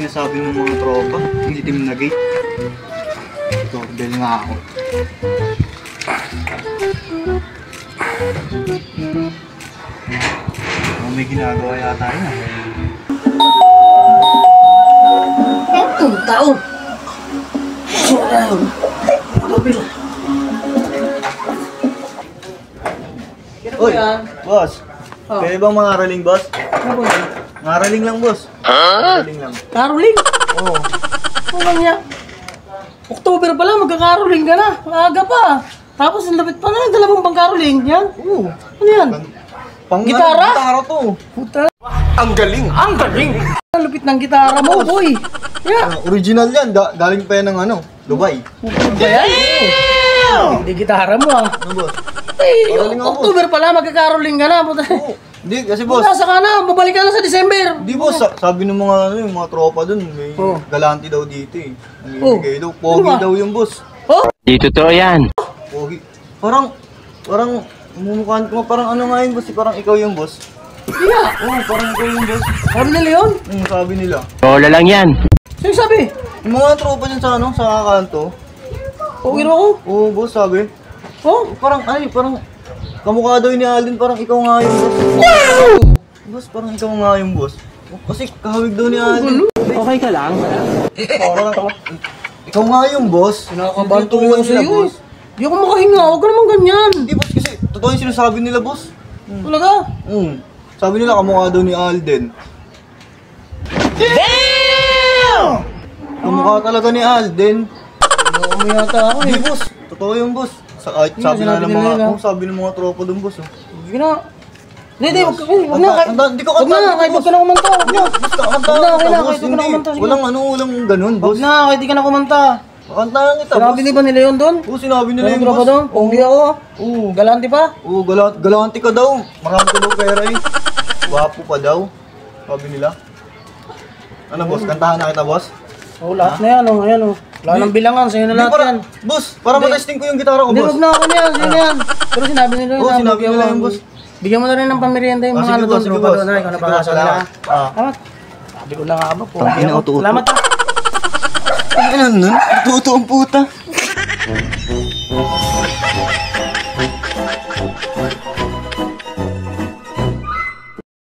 sinasabi ng mga tropa. Yung itim na gate. Doorbell nga ako. May ginagawa yata yun. Ang tao! Uy, boss. Pwede bang mangaraling, boss? Ano ba? Ngaraling lang, boss. Ngaraling lang. Caroling? Oo. Ano lang niya? October pala, magka-caroling ka na. Maaga pa. Tapos ang lapit pa na, dalawang pang caroling. Yan? Oo. Ano yan? Gitara? Gitara to. Puta. Ang galing! Ang galing! Ang lupit ng gitara mo, boy. Yeah. Original yan. Galing pa yan ng ano, Dubai. Puta yan? Hindi gitara mo ah. Ano, boss? Eh, Caroling nga, October pala, magka-caroling ka na. Puta. Oo. Hindi, kasi boss. Nasa ka na, babalik ka na sa December. Hindi, boss. Sabi ng mga, yung mga tropa dun, may Oh. galante daw dito eh. Oh. Namimigay daw. Pogi Ano ba? daw yung boss. Oh? Di totoo yan. Pogi. Parang, umumukhaan ko, parang ano nga yun, boss? Parang ikaw yung boss. Yeah. Oo, parang ikaw yung boss. Sabi nila yun? Sabi nila. Lola lang yan. Sino sabi? Yung mga tropa dyan sa ano, sa kanto. Pawiro ako? Oo, boss, sabi. Oh? Parang, parang, kamukha daw ni Alden, parang ikaw nga yung boss. Boss, parang ikaw nga yung boss. Kasi kahawig daw ni Alden. Okay ka lang? Parang, ikaw nga yung boss. Kinakabanto ko Tinutulungan sa'yo sila, eh. Hindi ako makahinga, huwag ka naman ganyan. Hindi, boss, kasi totoo yung sinasabi nila, boss. Talaga? Sabi nila, kamukha daw ni Alden. Damn! Kamukha talaga ni Alden. Ano mo yata ako Hindi, eh. boss. Totoo yung boss. Sabi sinabi na ng nila mga, yun, sabi ng mga tropa dun, boss. Sige na. Hindi, wag na. Hindi ko Wag na, kahit wag ka na kumanta. Wag na, basta kanta. Wag na, okay na, boss. kahit wag ka na Hindi. kumanta, sige. Walang ganun, Wag boss. na, kahit di ka na kumanta. Kantahan kita, boss. Sinabi ba nila yun doon? Oo, sinabi nila Ano yung tropa boss. doon? Pogi ako. Oo. Galante pa? Oo, galante ka daw. Marami ka daw pera eh. Wapo pa daw. Sabi nila. Ano, boss? Kantahan na kita, boss? Oo, lahat na yan, oh. Ayan, oh. Wala nang bilangan, sa'yo na Hindi, lahat yan. boss, para matesting ko yung gitara ko, Hindi, boss. wag na ako na yan, sa'yo na yan. Pero sinabi nila yun. Oo, ah, sinabi pogi nila ako. yun, boss. Bigyan mo na rin ng pamerienda yung mga sige, ano boss, doon, sige, tropa boss. doon. Ay, ikaw na Sige, para boss, sa nila. ah. Salamat. Sabi ko na nga ba, pogi Tangina, ako. uto-uto. Salamat ah. Ano nun? Tuto ang puta.